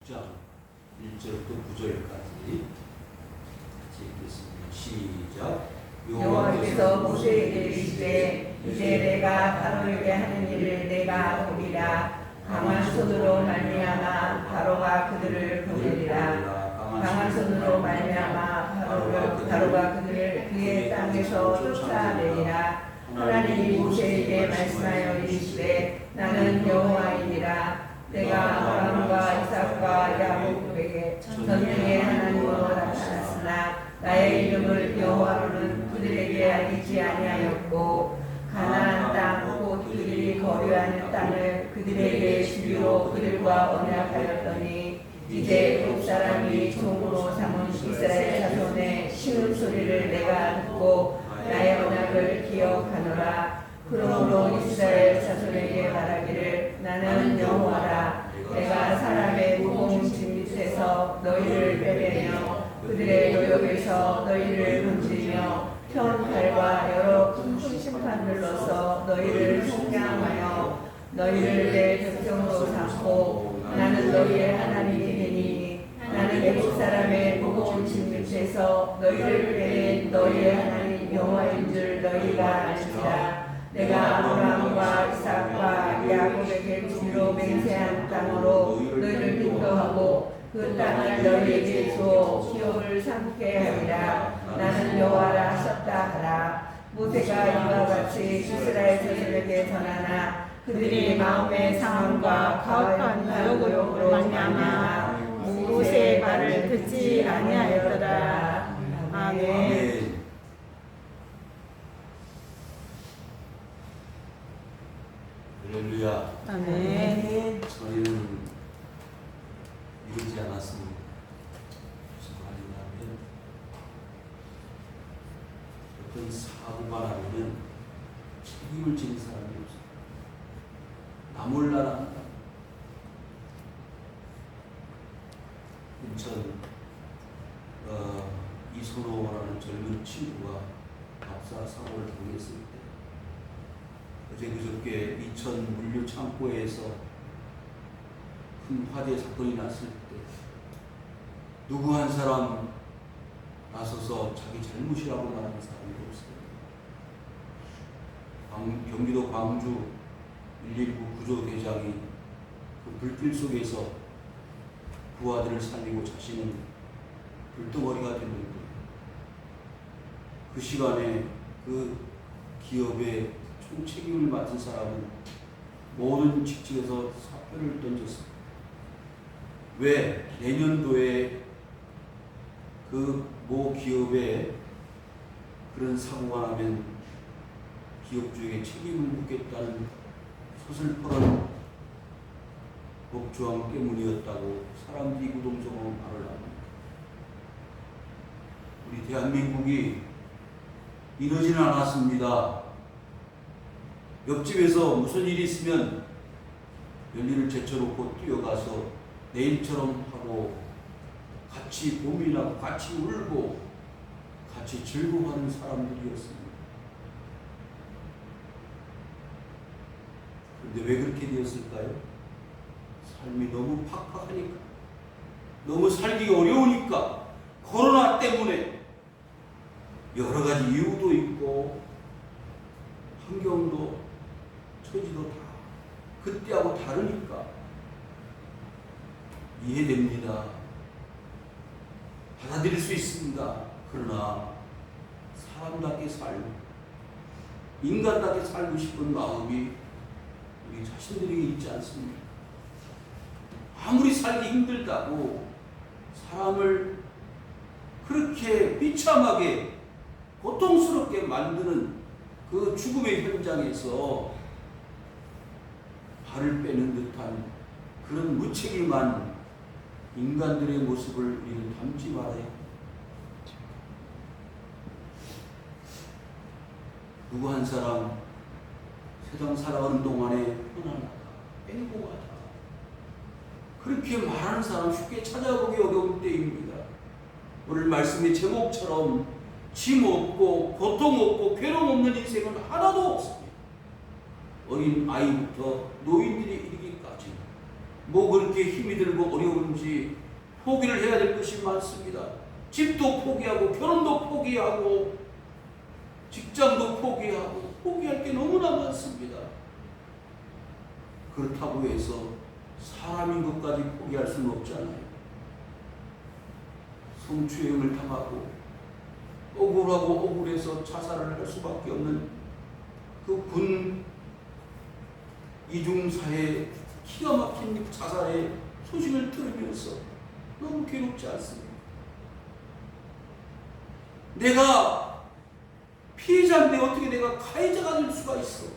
6장 1절부터 9절까지 같이 읽겠습니다. 시작. 여호와께서 모세에게 이르시되 이제 내가 바로에게 하는 일을 내가 보리라. 강한 손으로 말미암아 바로가 그들을 보내리라. 강한 손으로 말미암아 바로가 그들을 그의 땅에서 쫓아내리라. 하나님이 모세에게 말씀하여 이르시되 나는 여호와이니라. 내가 아브라함과 이삭과 야곱에게 전능의 하나님으로 나타났으나 나의 이름을 여호와로는 그들에게 알리지 아니하였고 가나안 땅 곧 그들이 거류하는 땅을 그들에게 주기로 그들과 언약하였더니 이제 그 사람이 종으로 삼은 이스라엘 자손의 신음 소리를 내가 듣고 나의 언약을 기억하노라. 그러므로 이스라엘 자손에게 말하기를 나는 여호와라. 내가 사람의 무거운 짐 밑에서 너희를 빼내며 그들의 노역에서 너희를 건지며 편팔과 여러 큰 심판들로서 너희를 속량하여 너희를 내 백성으로 삼고 나는 너희의 하나님이 되니 나는 애국 사람의 무거운 짐 밑에서 너희를 빼낸 너희의 하나님 여호와인 줄 너희가 알지라. 내가 아브라함과 이삭과 야곱에게 주로 맹세한 땅으로 너희를 인도하고 그 땅을 너희에게 주어 기업을 삼게 하리라. 나는 여호와라 하셨다 하라. 모세가 이와 같이 이스라엘 자손에게 전하나 그들이 마음의 상황과 가혹한 노역으로 말미암아 모세의 말을 듣지 아니하였더라. 아멘. 할렐루야. 아멘. 저희는 이러지 않았습니다. 무슨 말이냐면 어떤 사고가 나면 책임을 지는 사람이 없어요. 나 몰라라 한다. 인천 이선호라는 젊은 친구가 압사 사고를 당했을 때 어제 그저께 이천 물류 창고에서 큰 화재 사건이 났을 때 누구 한 사람 나서서 자기 잘못이라고 말하는 사람이 없어요. 경기도 광주 119 구조대장이 그 불길 속에서 부하들을 살리고 자신은 불덩어리가 됐는데 그 시간에 그 기업의 총책임을 맡은 사람은 모든 직책에서 사표를 던졌습니다. 왜? 내년도에 그 모 기업에 그런 사고가 나면 기업주에게 책임을 묻겠다는 서슬퍼런 법조항 때문이었다고 사람들이 구동성으로 말을 합니다. 우리 대한민국이 이러지는 않았습니다. 옆집에서 무슨 일이 있으면 열리를 제쳐놓고 뛰어가서 내일처럼 하고 같이 고민하고 같이 울고 같이 즐거워하는 사람들이었습니다. 그런데 왜 그렇게 되었을까요? 삶이 너무 팍팍하니까, 너무 살기 어려우니까, 코로나 때문에 여러 가지 이유도 있고 환경도 처지도 다 그때하고 다르니까 이해됩니다. 받아들일 수 있습니다. 그러나 사람답게 살고 인간답게 살고 싶은 마음이 우리 자신들에게 있지 않습니다. 아무리 살기 힘들다고 사람을 그렇게 비참하게 고통스럽게 만드는 그 죽음의 현장에서 발을 빼는 듯한 그런 무책임한 인간들의 모습을 우리는 담지 말아야 합니다. 누구 한 사람 세상 살아가는 동안에 편안하다, 행복하다 그렇게 말하는 사람 쉽게 찾아보기 어려운 때입니다. 오늘 말씀의 제목처럼 짐 없고 고통 없고 괴로움 없는 인생은 하나도 없습니다. 어린 아이부터 노인들이 이르기까지 뭐 그렇게 힘이 들고 어려운지 포기를 해야 될 것이 많습니다. 집도 포기하고 결혼도 포기하고 직장도 포기하고 포기할 게 너무나 많습니다. 그렇다고 해서 사람인 것까지 포기할 수는 없잖아요. 성추행을 당하고 억울하고 억울해서 자살을 할 수밖에 없는 그 군 이중사의 기가 막힌 자살의 소식을 들으면서 너무 괴롭지 않습니까? 내가 피해자인데 어떻게 내가 가해자가 될 수가 있어?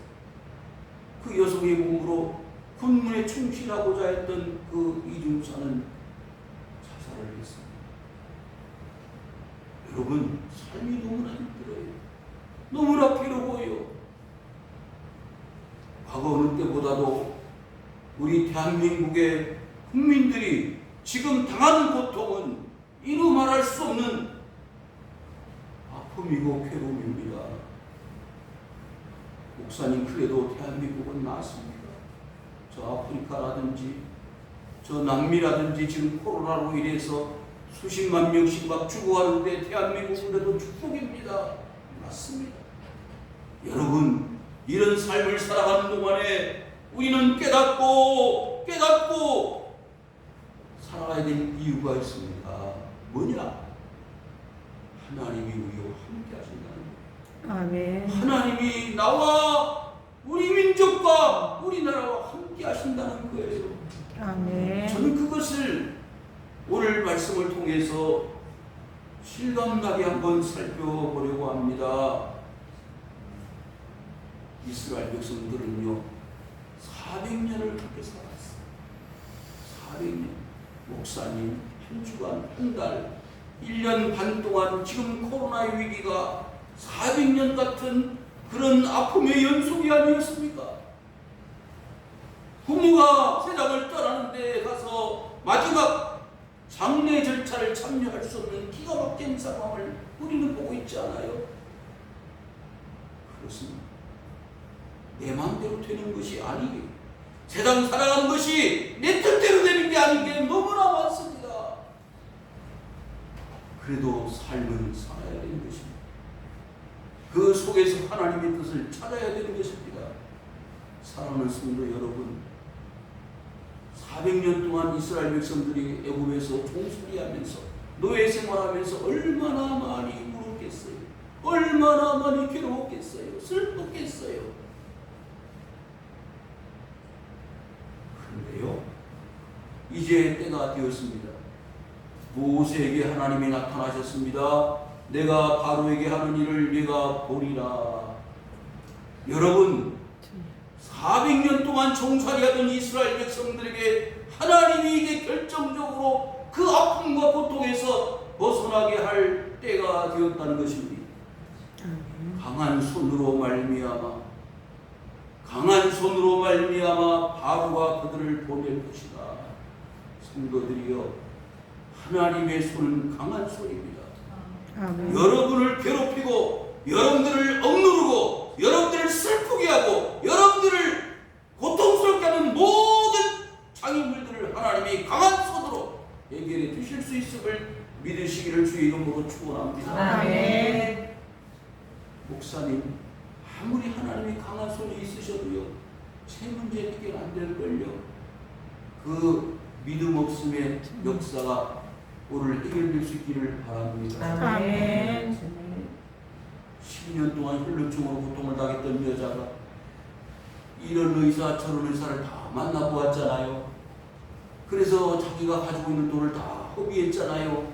그 여성의 몸으로 군문에 충실하고자 했던 그 이중사는 자살을 했습니다. 여러분, 삶이 너무나 힘들어요. 너무나 괴로워요. 과거 어느 때보다도 우리 대한민국의 국민들이 지금 당하는 고통은 이루 말할 수 없는 아픔이고 괴로움입니다. 목사님, 그래도 대한민국은 나았습니다. 저 아프리카라든지 저 남미라든지 지금 코로나로 인해서 수십만 명씩 막 죽어가는데 대한민국은 그래도 축복입니다. 맞습니다. 여러분, 이런 삶을 살아가는 동안에 우리는 깨닫고 살아가야 될 이유가 있습니다. 뭐냐? 하나님이 우리와 함께 하신다는 거예요. 아멘. 하나님이 나와 우리 민족과 우리나라와 함께 하신다는 거예요. 아멘. 저는 그것을 오늘 말씀을 통해서 실감나게 한번 살펴보려고 합니다. 이스라엘 백성들은요, 400년을 그렇게 살았어요. 400년. 목사님, 한 주간, 한 달, 1년 반 동안 지금 코로나의 위기가 400년 같은 그런 아픔의 연속이 아니었습니까? 부모가 세상을 떠나는데 가서 마지막 장례 절차를 참여할 수 없는 기가 막힌 상황을 우리는 보고 있지 않아요? 그렇습니다. 내 마음대로 되는 것이 아니게, 세상 살아가는 것이 내 뜻대로 되는 게 아닌 게 너무나 많습니다. 그래도 삶을 살아야 되는 것입니다. 그 속에서 하나님의 뜻을 찾아야 되는 것입니다. 사랑하는 성도 여러분, 400년 동안 이스라엘 백성들이 애굽에서 종살이하면서 노예 생활하면서 얼마나 많이 울었겠어요. 얼마나 많이 괴로웠겠어요. 슬펐겠어요. 그런데요, 이제 때가 되었습니다. 모세에게 하나님이 나타나셨습니다. 내가 바로에게 하는 일을 네가 보리라. 여러분, 400년 동안 종살이하던 이스라엘 백성들에게 하나님이 이제 결정적으로 그 아픔과 고통에서 벗어나게 할 때가 되었다는 것입니다. 강한 손으로 말미암아 바로가 그들을 보낼 것이다. 성도들이여, 하나님의 손은 강한 손입니다. 아멘. 여러분을 괴롭히고 여러분들을 억누르고 여러분들을 슬프게 하고 여러분들을 고통스럽게 하는 모든 장애물들을 하나님이 강한 손으로 해결해 주실 수 있음을 믿으시기를 주의 이름으로 축원합니다. 아멘. 목사님, 아무리 하나님이 강한 손이 있으셔도요, 제 문제 해결 안 될걸요. 그 믿음 없음의 역사가 오늘 해결될 수 있기를 바랍니다. 아멘. 12년 동안 혈루증으로 고통을 당했던 여자가 이런 의사 저런 의사를 다 만나보았잖아요. 그래서 자기가 가지고 있는 돈을 다 허비했잖아요.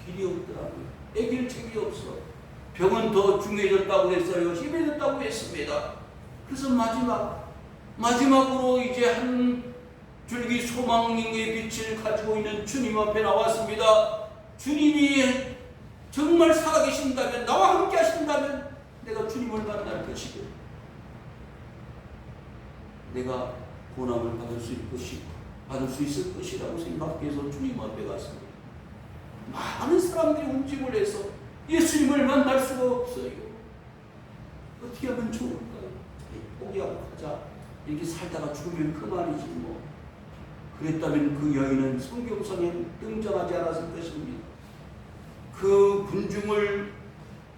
길이 없더라고요. 해결책이 없어. 병은 더 중해졌다고 했어요. 심해졌다고 했습니다. 그래서 마지막으로 이제 한 줄기 소망의 빛을 가지고 있는 주님 앞에 나왔습니다. 주님이 정말 살아계신다면, 나와 함께 하신다면 내가 주님을 만날 것이고 내가 고난을 받을 수 있을 것이라고 생각해서 주님 앞에 갔습니다. 많은 사람들이 움직임을 해서 예수님을 만날 수가 없어요. 어떻게 하면 좋을까요? 포기하고 가자. 이렇게 살다가 죽으면 그만이지 뭐. 그랬다면 그 여인은 성경상에 등장하지 않았을 것입니다. 그 군중을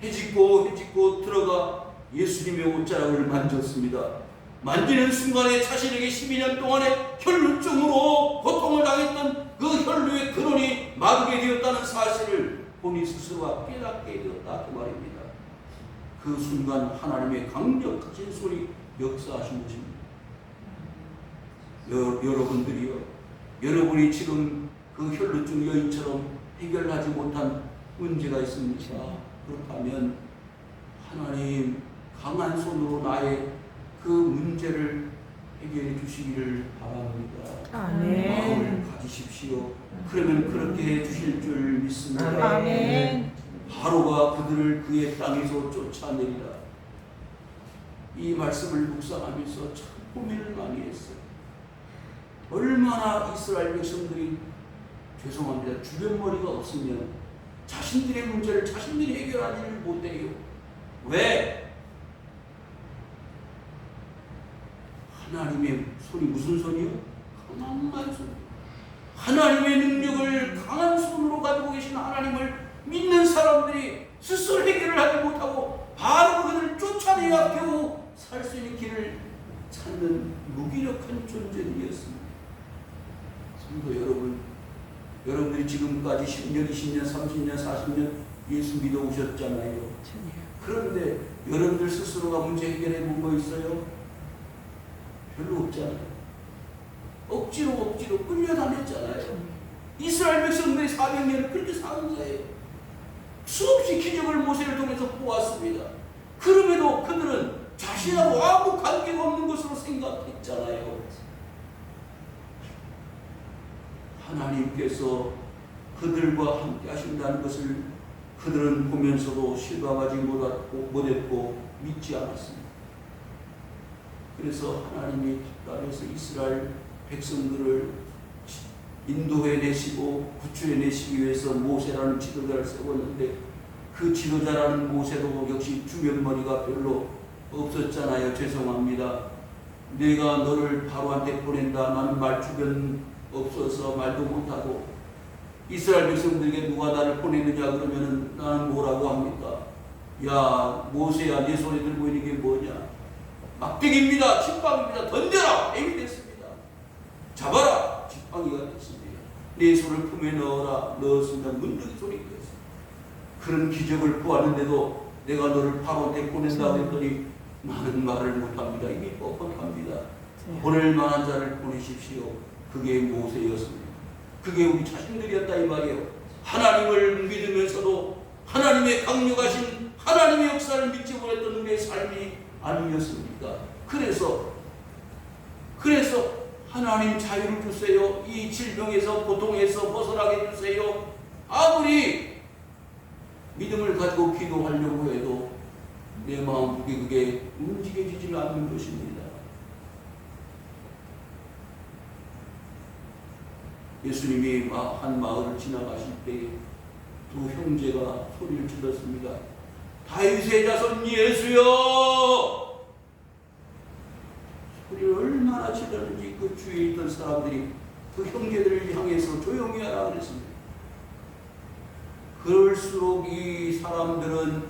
헤집고 들어가 예수님의 옷자락을 만졌습니다. 만지는 순간에 자신에게 12년 동안의 혈루증으로 고통을 당했던 그 혈루의 근원이 마르게 되었다는 사실을 본인 스스로가 깨닫게 되었다 그 말입니다. 그 순간 하나님의 강력하신 손이 역사하신 것입니다. 여러분들이요, 여러분이 지금 그 혈루증 여인처럼 해결하지 못한 문제가 있습니까? 그렇다면 하나님 강한 손으로 나의 그 문제를 해결해 주시기를 바랍니다. 아멘. 마음을 가지십시오. 그러면 그렇게 해 주실 줄 믿습니다. 아멘. 바로가 그들을 그의 땅에서 쫓아내리라. 이 말씀을 묵상하면서 참 고민을 많이 했어요. 얼마나 이스라엘 백성들이 죄송합니다. 주변머리가 없으면 자신들의 문제를 자신들이 해결하지를 못해요. 왜? 하나님의 손이 무슨 손이요? 강한 손. 하나님의 능력을 강한 손으로 가지고 계신 하나님을 믿는 사람들이 스스로 해결을 하지 못하고 바로 그들을 쫓아내야 겨우 살 수 있는 길을 찾는 무기력한 존재들이었습니다. 성도 여러분, 여러분들이 지금까지 10년, 20년, 30년, 40년 예수 믿어 오셨잖아요. 그런데 여러분들 스스로가 문제 해결해 본 거 있어요? 별로 없잖아요. 억지로 끌려다녔잖아요. 이스라엘 백성들이 400년을 그렇게 사는 거예요. 수없이 기적을 모세를 통해서 보았습니다. 그럼에도 그들은 자신하고 아무 관계가 없는 것으로 생각했잖아요. 하나님께서 그들과 함께 하신다는 것을 그들은 보면서도 실감하지 못했고 믿지 않았습니다. 그래서 하나님이 답답해서 이스라엘 백성들을 인도해 내시고 구출해 내시기 위해서 모세라는 지도자를 세웠는데 그 지도자라는 모세도 역시 주변머리가 별로 없었잖아요. 죄송합니다. 내가 너를 바로한테 보낸다. 나는 말 주변 없어서 말도 못하고 이스라엘 백성들에게 누가 나를 보내느냐 그러면은 나는 뭐라고 합니까? 야 모세야 내 손에 들고 있는 게 뭐냐? 막대기입니다. 지팡이입니다. 던져라. 뱀이 됐습니다. 잡아라. 지팡이가 됐습니다. 내 손을 품에 넣어라. 넣었으면 문득이 소리가 됐습니다. 그런 기적을 보았는데도 내가 너를 바로한테 보낸다 했더니 나는 말을 못합니다. 입이 뻣뻣합니다. 보낼 만한 자를 보내십시오. 그게 모세였습니다. 그게 우리 자신들이었다 이 말이에요. 하나님을 믿으면서도 하나님의 강력하신 하나님의 역사를 믿지 못했던 우리의 삶이 아니었습니까? 그래서 하나님 자유를 주세요. 이 질병에서 고통에서 벗어나게 주세요. 아무리 믿음을 가지고 기도하려고 해도 내 마음속에 그게 움직여지지 않는 것입니다. 예수님이 한 마을을 지나가실 때 두 형제가 소리를 질렀습니다. 다윗의 자손 예수여! 소리를 얼마나 질렀는지 그 주위에 있던 사람들이 그 형제들을 향해서 조용히 하라 그랬습니다. 그럴수록 이 사람들은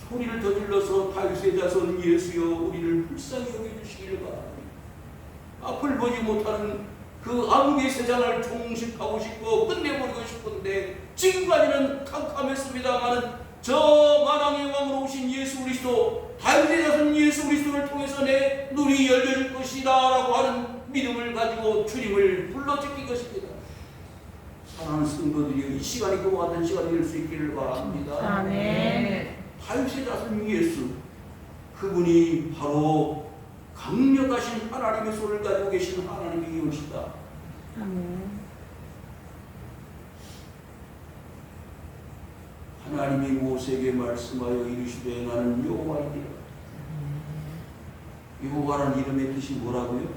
소리를 더 질러서 다윗의 자손 예수여 우리를 불쌍히 여겨주시기를 바랍니다. 앞을 보지 못하는 그 암흑의 세상을 종식하고 싶고 끝내버리고 싶은데 지금까지는 캄캄했습니다마는 저 만왕의 왕으로 오신 예수 그리스도 다윗의 자손 예수 그리스도를 통해서 내 눈이 열려질 것이다 라고 하는 믿음을 가지고 주님을 불러짓기 것입니다. 사랑하는 성도들이 이 시간이 그와 같은 시간이 될 수 있기를 바랍니다. 아멘. 다윗의 자손 예수 그분이 바로 강력하신 하나님의 손을 가지고 계신 하나님의 이웃이다. 아멘. 하나님이 모세에게 말씀하여 이르시되 나는 여호와이니라. 여호와라는 이름의 뜻이 뭐라고요?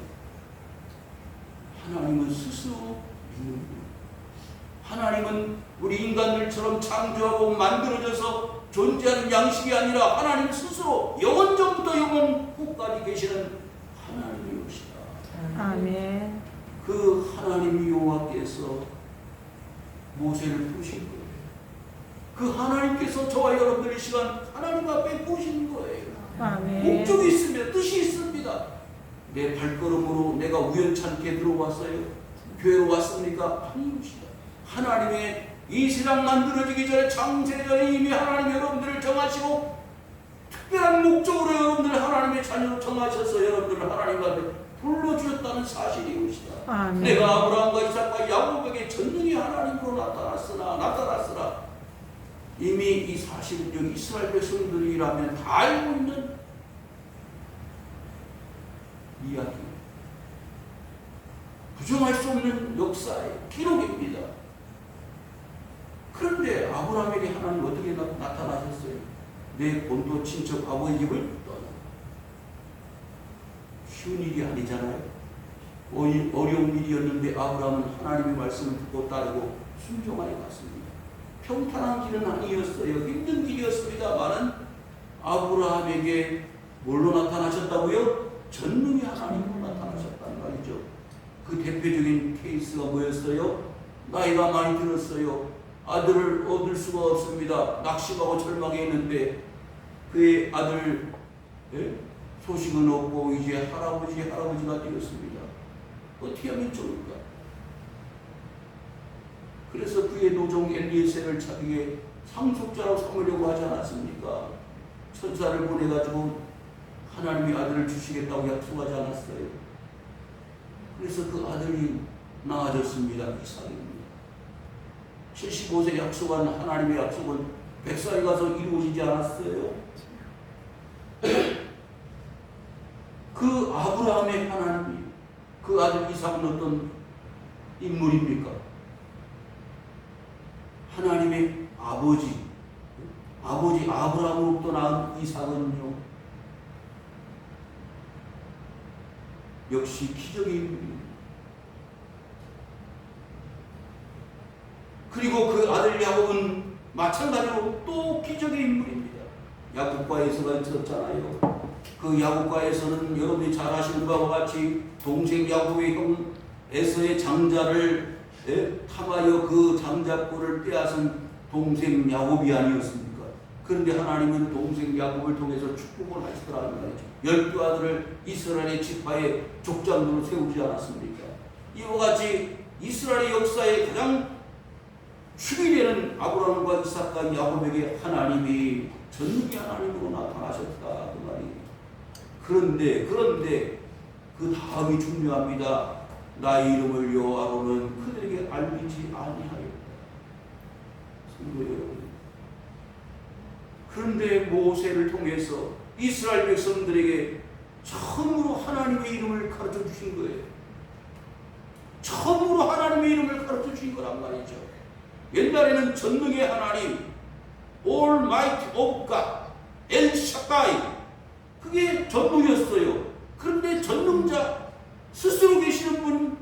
하나님은 스스로 있는 분. 하나님은 우리 인간들처럼 창조하고 만들어져서 존재하는 양식이 아니라 하나님 스스로 영원전부터 영원까지 계시는 하나님이시다. 아멘. 그 하나님 여호와께서 모세를 부르신 거예요. 그 하나님께서 저와 여러분들 이 시간 하나님 앞에 보신 거예요. 아멘. 목적이 있습니다. 뜻이 있습니다. 내 발걸음으로 내가 우연찮게 들어왔어요. 교회로 왔습니까? 아닙니다. 하나님의 이 세상 만들어지기 전에 창세전에 이미 하나님 여러분들을 정하시고 특별한 목적으로 여러분들 하나님의 자녀로 정하셔서 여러분들을 하나님 앞에 불러주셨다는 사실이옵니다. 아멘. 내가 아브라함과 이삭과 야곱에게 전능히 하나님으로 나타났으나 이미 이 사실은 여기 이스라엘 백성들이라면 다 알고 있는 이야기, 부정할 수 없는 역사의 기록입니다. 그런데 아브라함에게 하나님 어떻게 나타나셨어요? 내 본토 친척 아버지 집을 떠나. 쉬운 일이 아니잖아요. 어려운 일이었는데 아브라함은 하나님의 말씀을 듣고 따르고 순종하여 갔습니다. 평탄한 길은 아니었어요. 힘든 길이었습니다만은 아브라함에게 뭘로 나타나셨다고요? 전능히 하나님으로 나타나셨다는 말이죠. 그 대표적인 케이스가 뭐였어요? 나이가 많이 들었어요. 아들을 얻을 수가 없습니다. 낙심하고 절망해 있는데 그의 아들 소식은 없고 이제 할아버지가 되었습니다. 어떻게 하면 좋을까? 그래서 그의 노종 엘리에셀을 자기의 상속자로 삼으려고 하지 않았습니까? 천사를 보내가지고 하나님의 아들을 주시겠다고 약속하지 않았어요. 그래서 그 아들이 낳아졌습니다. 이삭입니다. 75세 약속한 하나님의 약속은 100살이 가서 이루어지지 않았어요. 그 아브라함의 하나님이 그 아들 이삭은 어떤 인물입니까? 하나님의 아버지 아브라함으로부터 낳은 이삭은요, 역시 기적의 인물입니다. 그리고 그 아들 야곱은 마찬가지로 또 기적의 인물입니다. 야곱과 에서가 있었잖아요. 그 야곱과 에서는 여러분이 잘 아시는 바와 같이 동생 야곱의 형 에서의 장자를 탐하여 그 장자권을 빼앗은 동생 야곱이 아니었습니까? 그런데 하나님은 동생 야곱을 통해서 축복을 하시더라는 말이죠. 12아들을 이스라엘의 지파의 족장으로 세우지 않았습니까? 이와 같이 이스라엘의 역사에 가장 축이 되는 아브라함과 이삭과 야곱에게 하나님이 전능히 하나님으로 나타나셨다 그 말이에요. 그런데 그 다음이 중요합니다. 나의 이름을 여호와로는 그들에게 알리지 아니하였다. 성도 여러분, 그런데 모세를 통해서 이스라엘 백성들에게 처음으로 하나님의 이름을 가르쳐 주신 거예요. 처음으로 하나님의 이름을 가르쳐 주신 거란 말이죠. 옛날에는 전능의 하나님, Almighty of God, El Shaddai, 그게 전능이었어요. 그런데 전능자 스스로 계시는 분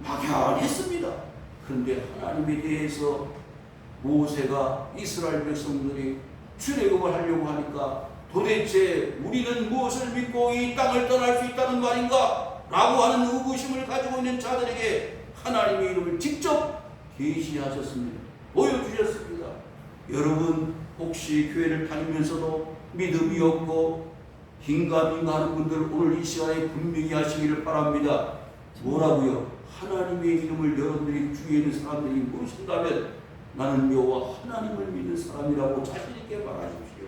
막연했습니다. 그런데 하나님에 대해서 모세가 이스라엘 백성들이 출애굽을 하려고 하니까 도대체 우리는 무엇을 믿고 이 땅을 떠날 수 있다는 말인가? 라고 하는 의구심을 가지고 있는 자들에게 하나님의 이름을 직접 계시하셨습니다. 보여주셨습니다. 여러분 혹시 교회를 다니면서도 믿음이 없고 긴가민가 하는 분들 오늘 이 시간에 분명히 하시기를 바랍니다. 뭐라고요? 하나님의 이름을 여러분들이 주위에 있는 사람들이 모르신다면 나는 여호와 하나님을 믿는 사람이라고 자신 있게 말하십시오.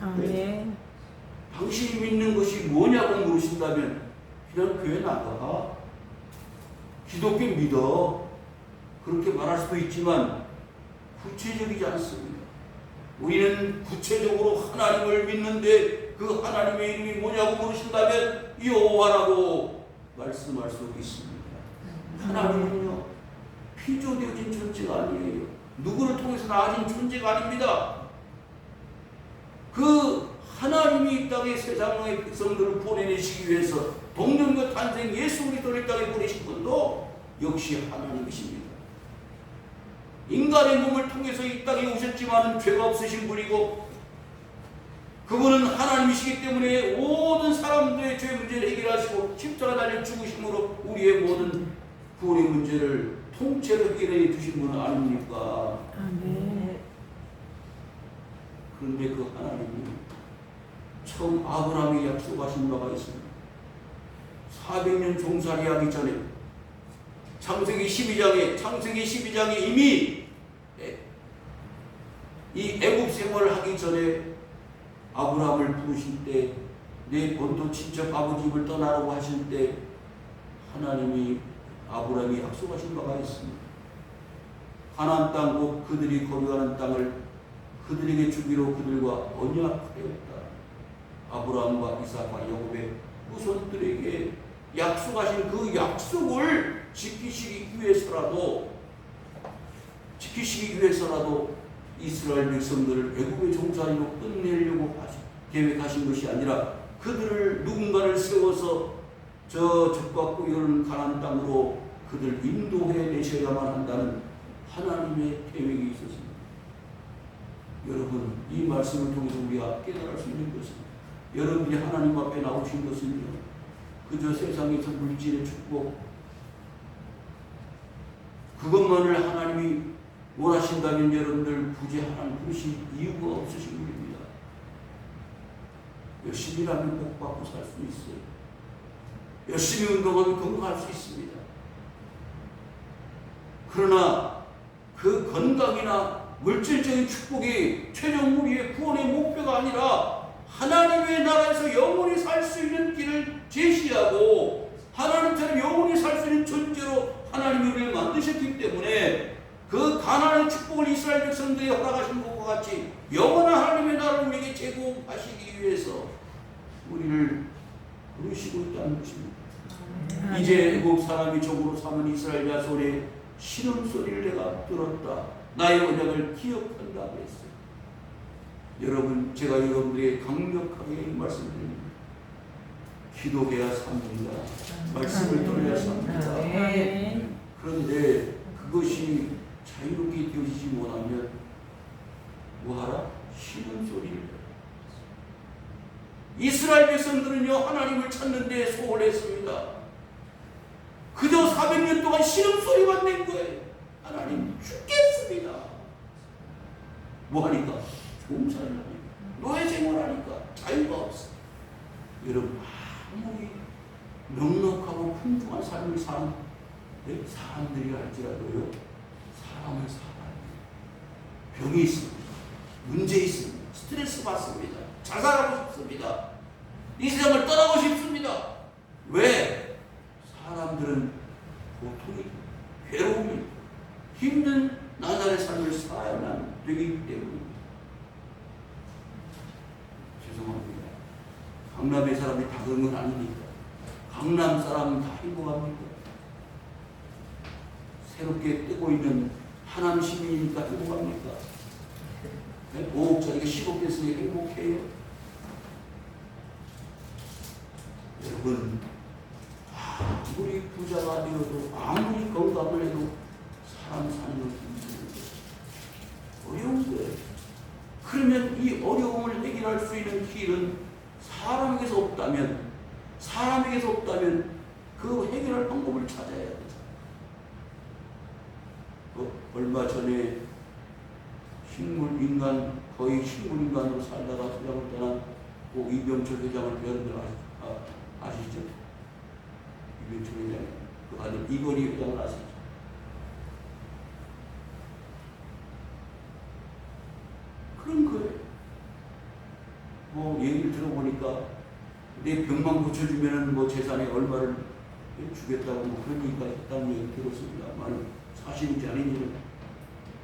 아멘. 당신이 믿는 것이 뭐냐고 물으신다면 그냥 교회 나가, 기독교 믿어, 그렇게 말할 수도 있지만 구체적이지 않습니다. 우리는 구체적으로 하나님을 믿는데 그 하나님의 이름이 뭐냐고 물으신다면 여호와라고 말씀할 수 있습니다. 하나님은요 피조되어진 존재가 아니에요. 누구를 통해서 나아진 존재가 아닙니다. 그 하나님이 이 땅에 세상의 백성들을 보내내시기 위해서 동년과 탄생 예수 그리스도를 이 땅에 보내신 분도 역시 하나님이십니다. 인간의 몸을 통해서 이 땅에 오셨지만 죄가 없으신 분이고 그분은 하나님이시기 때문에 모든 사람들의 죄 문제를 해결하시고 십자가 달려 죽으심으로 우리의 모든 구원의 문제를 통째로 해결해 주신 분은 아닙니까? 아멘. 그런데 그 하나님이 처음 아브라함에게 약속하신 바가 있습니다. 400년 종살이하기 전에 창세기 12장에 이미 이 애굽 생활을 하기 전에 아브라함을 부르실 때, 내 본토 친척 아버지 집을 떠나라고 하실 때 하나님이 아브라함이 약속하신 바가 있습니다. 가나안 땅 곧 그들이 거류하는 땅을 그들에게 주기로 그들과 언약하였다. 아브라함과 이삭과 야곱의 후손들에게 약속하신 그 약속을 지키시기 위해서라도 이스라엘 백성들을 애굽의 종살이로 끝내려고 계획하신 것이 아니라 그들을 누군가를 세워서 저 적과 꿀이 가나안 땅으로 그들 인도해 내셔야만 한다는 하나님의 계획이 있었습니다. 여러분, 이 말씀을 통해서 우리가 깨달을 수 있는 것은, 여러분이 하나님 앞에 나오신 것은요, 그저 세상에서 물질의 축복 그것만을 하나님이 원하신다면 여러분들 굳이 하나님 부르실 이유가 없으신 겁니다. 열심히 일하면 복 받고 살 수 있어요. 열심히 운동하면 건강할 수 있습니다. 그러나 그 건강이나 물질적인 축복이 최종 우리의 구원의 목표가 아니라 하나님의 나라에서 영원히 살 수 있는 길을 제시하고 하나님처럼 영원히 살 수 있는 존재로 하나님이 우리를 만드셨기 때문에 그 가나안의 축복을 이스라엘 백성들이 허락하신 것과 같이 영원한 하나님의 나라를 우리에게 제공하시기 위해서 우리를 부르시고 있다는 것입니다. 이제 애국 사람이 종으로 삼은 이스라엘 자손의 신음소리를 내가 들었다. 나의 언약을 기억한다고 했어요. 여러분, 제가 여러분들에게 강력하게 말씀드립니다. 기도해야 삽니다. 말씀을 들어야 삽니다. 그런데 그것이 자유롭게 되어지지 못하면 뭐하라? 신음소리를. 이스라엘 백성들은요, 하나님을 찾는 데 소홀했습니다. 그저 400년 동안 신음소리만 낸 거예요. 하나님 죽겠습니다. 뭐하니까? 종살이하니까, 노예생활하니까 자유가 없어. 여러분, 아무리 넉넉하고 풍성한 삶을 사는 사람들이 할지라도요, 사람을 살아야 돼요. 병이 있습니다. 문제 있습니다. 스트레스 받습니다. 자살하고 싶습니다. 이 세상을 떠나고 싶습니다. 왜? 사람들은 고통이, 괴로움이, 힘든 나날의 삶을 살아야만 되기 때문입니다. 죄송합니다. 강남의 사람이 다 그런 건 아니니까. 강남 사람은 다 행복합니까? 새롭게 뜨고 있는 하남 시민이니까 행복합니까? 5억짜리가 10억 됐으니 행복해요? 여러분, 아무리 부자가 되어도 아무리 건강을 해도 사람 사는 건 힘들어요. 어려운 거예요. 그러면 이 어려움을 해결할 수 있는 길은 사람에게서 없다면 그 해결할 방법을 찾아야 돼요. 얼마 전에 거의 식물인간으로 살다가 세상을 떠난 그 이병철 회장을 배웠는데 아시죠? 이병철 회장, 그 아들 이건희 회장을 아시죠? 그런 거예요. 뭐 얘기를 들어보니까 내 병만 고쳐주면은 뭐 재산에 얼마를 주겠다고 뭐 그런 얘기가 있다는 얘기 들었습니다만 사실인지 아닌지는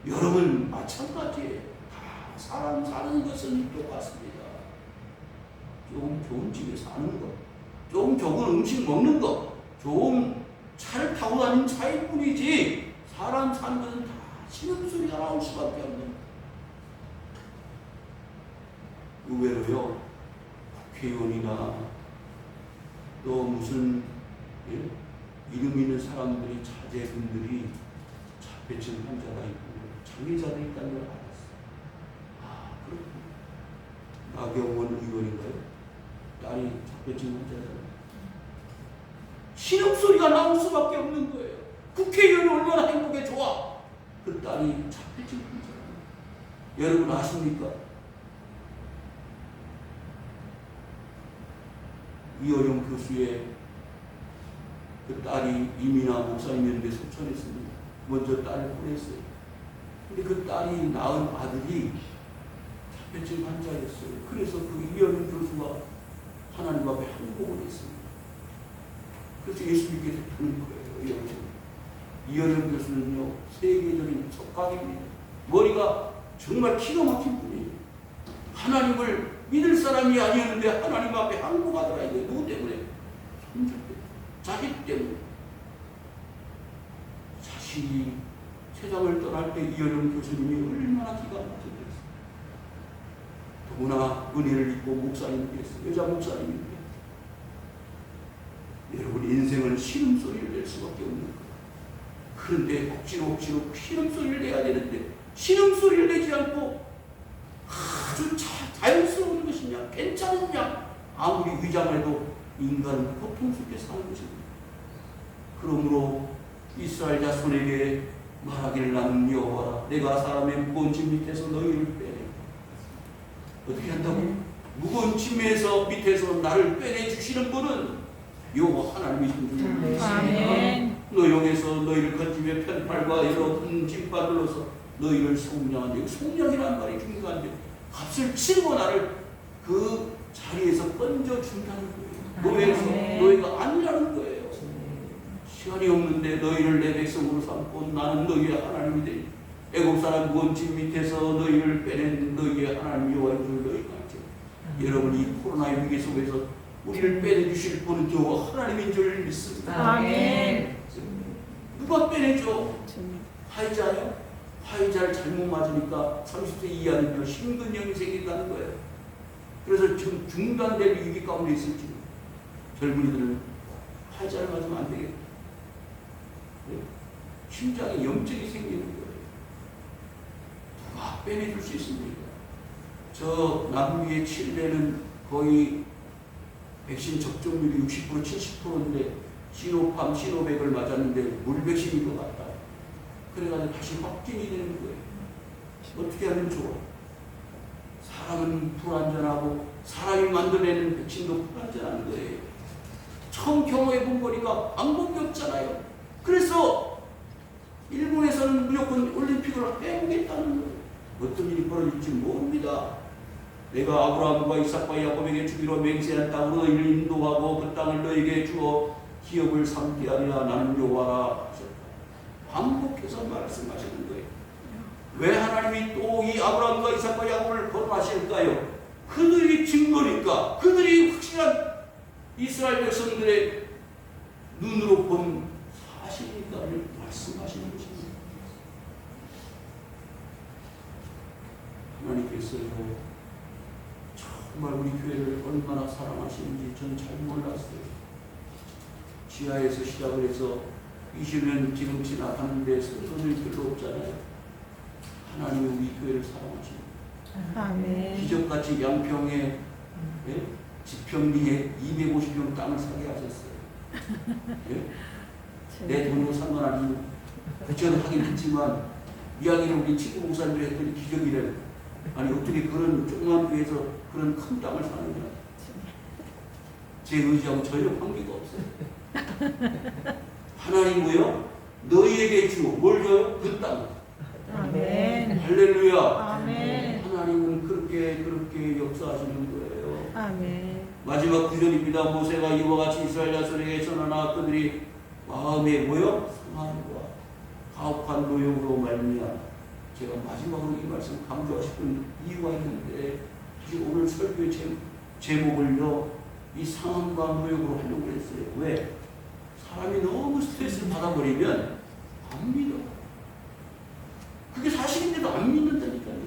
여러분 마찬가지예요. 다 사람 사는 것은 똑같습니다. 좀 좋은 집에 사는 것, 좀 좋은 음식 먹는 것, 좋은 차를 타고 다니는 차일 뿐이지 사람 사는 것은 다 신음소리가 나올 수밖에 없는. 의외로요, 국회의원이나 또 무슨 이름 있는 사람들이 자제분들이 자폐증 환자가 있고 장애자도 있다는 걸 알았어요. 그렇군요. 나경원 의원인가요? 딸이 자폐증 환자잖아요. 신음소리가 나올 수밖에 없는 거예요. 국회의원이 얼마나 행복해 좋아. 그 딸이 자폐증 환자예요. 여러분 아십니까? 이어령 교수의 그 딸이 이민아 목사님이었는데 소천했습니다. 먼저 딸을 보냈어요. 근데 그 딸이 낳은 아들이 자폐증 환자였어요. 그래서 그 이어령 교수가 하나님 앞에 항복을 했습니다. 그래서 예수 믿게 됐다는 거예요. 이어령 교수는요, 세계적인 석각입니다. 머리가 정말 기가 막힌 분이에요. 하나님을 믿을 사람이 아니었는데 하나님 앞에 항복하더라. 이거 누구 때문에? 손주 때문에. 자식 때문에. 자식이 세상을 떠날 때 이어령 교수님이 얼마나 기가 막혔겠어요. 더구나 은혜를 입고 목사님이 됐어요. 여자 목사님인데. 여러분 인생은 신음소리를 낼 수밖에 없는 거예요. 그런데 억지로 신음소리를 내야 되는데 신음소리를 내지 않고 아주 자연스러운 것이냐 괜찮으냐 아무리 위장해도 인간은 고통 속에 사는 것입니다. 그러므로 이스라엘 자손에게 말하기를 나는 여호와라 내가 사람의 무거운 짐 밑에서 너희를 빼내. 어떻게 한다고? 무거운 짐에서 밑에서 나를 빼내 주시는 분은 여호와 하나님이신 줄. 아멘. 노용에서 너희를 건지며 편팔과 여러 큰 짐바들로서 너희를 속량한다. 속량이라는 말이 중요한데 값을 치르고 나를 그 자리에서 건져준다는 거예요. 노예에서 너희가 아니라는 거예요. 시간이 없는데 너희를 내 백성으로 삼고 나는 너희의 하나님이 되니 애국 사람 무거운 짐 밑에서 너희를 빼낸 너희의 하나님 여호와인 줄 너희가 알지. 여러분 이 코로나의 위기 속에서 우리를 빼내주실 분은 여호와 하나님인 줄 믿습니다. 아멘. 누가 빼내죠? 화이자요? 화이자를 잘못 맞으니까 30세 이하는요 심근염이 생긴다는 거예요. 그래서 지금 중단될 위기 가운데 있을지 젊은이들은 화이자를 맞으면 안 되겠다. 네? 심장에 염증이 생기는 거예요. 누가 빼내줄 수 있습니까? 저 남미의 칠레는 거의 백신 접종률이 60% 70%인데 시노팜, 시노백을 맞았는데 물백신인 것 같다. 그래가지고 다시 확진이 되는 거예요. 어떻게 하면 좋아? 사람은 불안전하고 사람이 만들어내는 백신도 불안전한 거예요. 처음 경험해 본 거니까 방법이 없잖아요. 그래서 일본에서는 무조건 올림픽을 해보겠다는 거예요. 어떤 일이 벌어질지 모릅니다. 내가 아브라함과 이삭과 야곱에게 주기로 맹세한 땅으로 너희를 인도하고 그 땅을 너희에게 주어 기업을 삼게 하리라 나는 여호와라 하셨다. 반복해서 말씀하시는 거예요. 왜 하나님이 또 이 아브라함과 이삭과 야곱을 거론하실까요? 그들이 증거니까, 그들이 확실한 이스라엘 백성들의 눈으로 본 사실이니까를 말씀하시는 것입니다. 하나님께서요 정말 우리 교회를 얼마나 사랑하시는지 저는 잘 몰랐어요. 지하에서 시작을 해서 20년 지금 지나가는데 성도들이 별로 없잖아요. 하나님이 우리 교회를 사랑하십니다. 아멘. 기적같이 양평에 예? 지평리에 250평 땅을 사게 하셨어요. 예? 내 돈으로 산 건 아니고 저는 하긴 했지만 이야기를 우리 친구 목사님이 했더니 기적이래. 아니 어떻게 그런 조그만 교회에서 그런 큰 땅을 사느냐. 제 의지하고 전혀 관계가 없어요. 하나님이요 너희에게 주고 뭘 줘요? 그 땅. 아멘. 할렐루야. 아멘. 하나님은 그렇게 역사하시는 거예요. 아멘. 마지막 구절입니다. 모세가 이와 같이 이스라엘 자손에게 전하나 그들이 마음에 모여 상함과 가혹한 노역으로 말미암아. 제가 마지막으로 이 말씀 강조하고 싶은 이유가 있는데 오늘 설교의 제목을요 이 상함과 노역으로 하려고 했어요. 왜? 사람이 너무 스트레스를 받아버리면 안 믿어. 그게 사실인데도 안 믿는다니까요.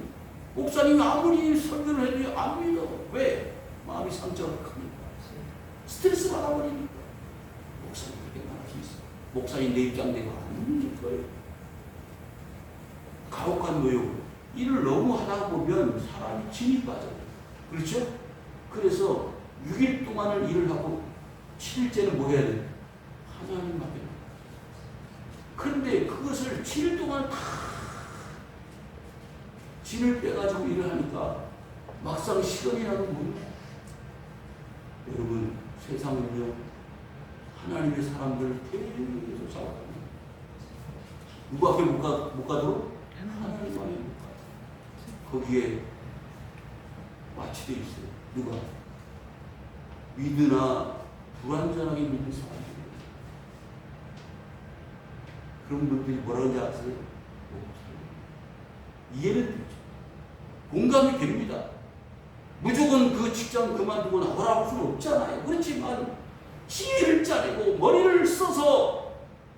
목사님이 아무리 설교를 해도 안 믿어. 왜? 마음이 상처가 크니까. 스트레스 받아버리니까. 목사님 그렇게 말할 수 있어. 목사님 내 입장대로 안 믿을 거예요. 가혹한 노역. 일을 너무 하다 보면 사람이 진이 빠져요. 그렇죠? 그래서 6일 동안을 일을 하고 7일째는 뭐 해야 돼? 하나님 앞에. 그런데 그것을 7일 동안 다 진을 빼가지고 일을 하니까 막상 시간이 나도 모르네. 여러분, 세상은요, 하나님의 사람들 계속 잡아갑니다. 누구 앞에 못 가도록? 하나님 앞에 못 가. 거기에 마취되어 있어요. 누가? 믿으나 불완전하게 믿는 사람들이에요. 그런 분들이 뭐라고 하는지 아세요? 이해는 되죠. 공감이 됩니다. 무조건 그 직장 그만두고 나오라고 수는 없잖아요. 그렇지만 지혜를 짜내고 머리를 써서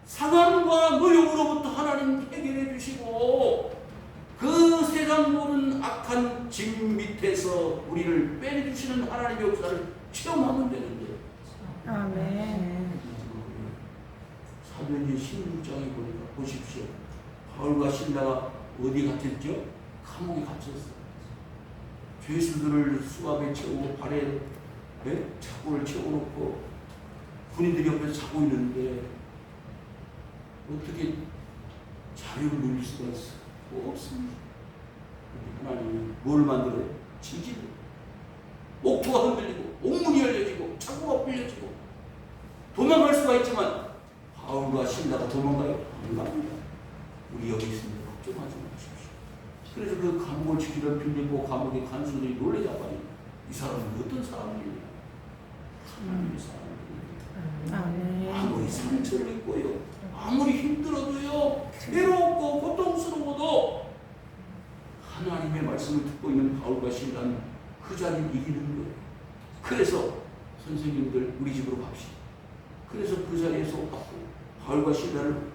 상함과 노역으로부터 하나님 해결해 주시고 그 세상 모든 악한 짐 밑에서 우리를 빼내주시는 하나님의 역사를 체험하면 되는데 아멘. 사도행전 16장에 보니까 보십시오. 바울과 신라가 어디 갇혔죠? 감옥에 갇혔어요. 죄수들을 수압에 채우고 발에 자고를 채워놓고 군인들이 옆에서 자고 있는데 어떻게 자유를 누릴 수가 있어? 없습니다. 하나님은 뭘 만들어요? 지지를. 목표가 흔들리고 옥문이 열려지고 창고가 풀려지고 도망갈 수가 있지만 바울과 신라가 도망가요? 안 갑니다. 우리 여기 있습니다. 걱정하지 마십시오. 그래서 그 감옥을 지키던 빌립보 감옥의 간수들이 놀래자마자 이 사람은 어떤 사람이냐? 하나님의 사람입니다. 아멘. 아무리 상처를 입고요, 아무리 힘들어도요, 괴롭고 고통스러워도 하나님의 말씀을 듣고 있는 바울과 신라는 그 자리를 이기는 거예요. 그래서 선생님들 우리 집으로 갑시다. 그래서 그 자리에서 바울과 신라를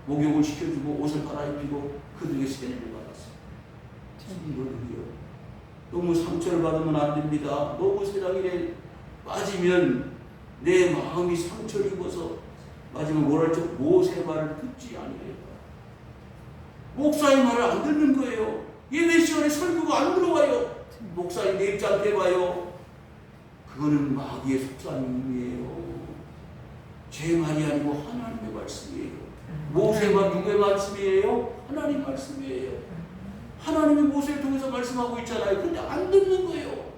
목욕을 시켜주고 옷을 갈아입히고 그들에게 세례를 받았어요. 성도들이요, 너무 상처를 받으면 안 됩니다. 너무 세상에 빠지면 내 마음이 상처를 입어서 마지막 뭐랄 줄 모세 말을 듣지 아니하였다. 목사의 말을 안 듣는 거예요. 예배 시간에 설교가 안 들어와요. 목사님 내 입장 대봐요. 그거는 마귀의 속삭임이에요. 제 말이 아니고 하나님의 말씀이에요. 모세가 누구의 말씀이에요? 하나님 말씀이에요. 하나님이 모세를 통해서 말씀하고 있잖아요. 근데 안 듣는 거예요.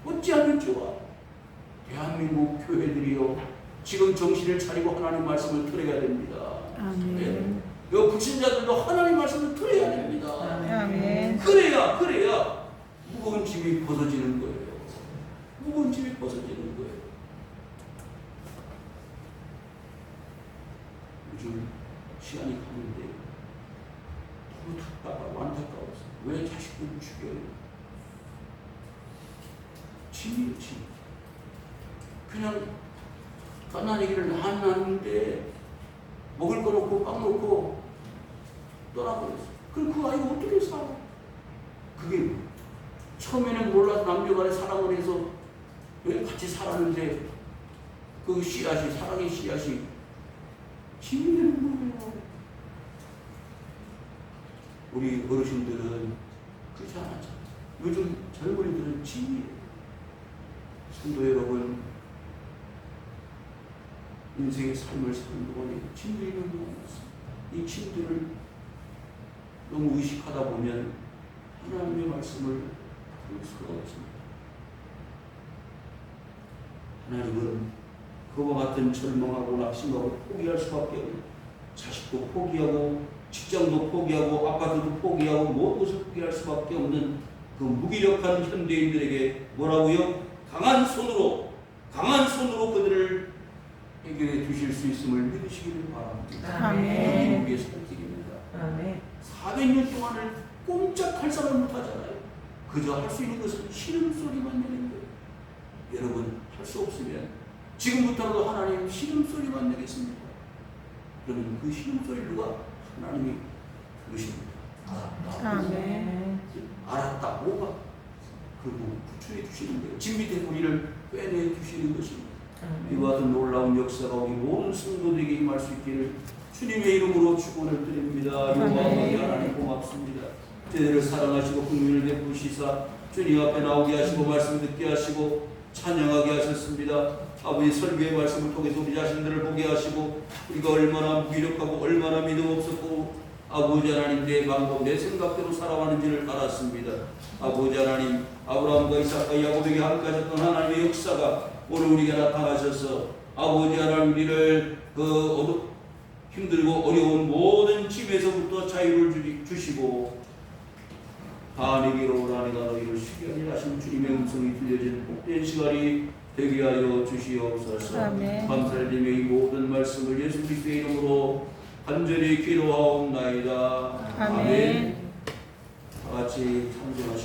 어찌하면 좋아? 대한민국 교회들이요, 지금 정신을 차리고 하나님 말씀을 들어야 됩니다. 아멘. 네. 여 불신자들도 하나님 말씀을 들어야 됩니다. 아멘. 그래야 무거운 짐이 벗어지는 거예요. 무거운 짐이 벗어지는 거예요. 요즘 시간이 가는데 너무 답답하고 안타까워서 왜 자식들을 죽여요? 짐이에요, 짐. 그냥 까나니기를 낳았는데 먹을 거 놓고 빵 놓고 떠나버렸어. 그럼 그 아이가 어떻게 살아? 그게 처음에는 몰라서 남녀간에 사랑을 해서 같이 살았는데 그 씨앗이, 사랑의 씨앗이 짐이 되는 거예요. 우리 어르신들은 그렇지 않았잖아요. 요즘 젊은이들은 짐이에요. 성도 여러분, 인생의 삶을 사는 동안에 짐들이 너무 많습니다. 이 짐들을 너무 의식하다 보면 하나님의 말씀을 들을 수가 없습니다. 하나님은 그와 같은 절망하고 낙심하고 포기할 수밖에 없는, 자식도 포기하고 직장도 포기하고 아파트도 포기하고 모든 것을 포기할 수밖에 없는 그 무기력한 현대인들에게 뭐라고요? 강한 손으로 그들을 해결해 주실 수 있음을 믿으시기를 바랍니다. 아멘. 우리의 선택입니다. 아멘. 400년 동안을 꼼짝할 사람 못하잖아요. 그저 할 수 있는 것은 신음소리만 내는 거예요. 여러분, 할 수 없으면 지금부터라도 하나님 신음소리만 내겠습니다. 그러면 그 신음소리 누가? 하나님이 들으십니다. 아멘. 알았다. 뭐가? 그리고 구출해 주시는 거예요. 진 밑에 우리를 빼내 주시는 것입니다. 이와 같은 놀라운 역사가 우리 모든 성도들에게 임할 수 있기를 주님의 이름으로 축원을 드립니다. 여호와 하나님 고맙습니다. 저희를 사랑하시고 긍휼을 베푸시사 주님 앞에 나오게 하시고 말씀 듣게 하시고 찬양하게 하셨습니다. 아버지 설교의 말씀을 통해서 우리 자신들을 보게 하시고 우리가 얼마나 무기력하고 얼마나 믿음 없었고 아버지 하나님 내 방법 내 생각대로 살아가는지를 알았습니다. 아버지 하나님 아브라함과 이삭과 야곱에게 함께하셨던 하나님의 역사가 오늘 우리에게 나타나셔서 아버지 하나님 우리를 힘들고 어려운 모든 짐에서부터 자유를 주시고 다 내게로 오라 내가 너희를 쉬게 하리라 하신 주님의 음성이 들려진 복된 시간이 되게 하여 주시옵소서. 아멘. 감사드리며 이 모든 말씀을 예수 그리스도의 이름으로 간절히 기도하옵나이다. 아멘. 다 같이 찬송하시겠습니다.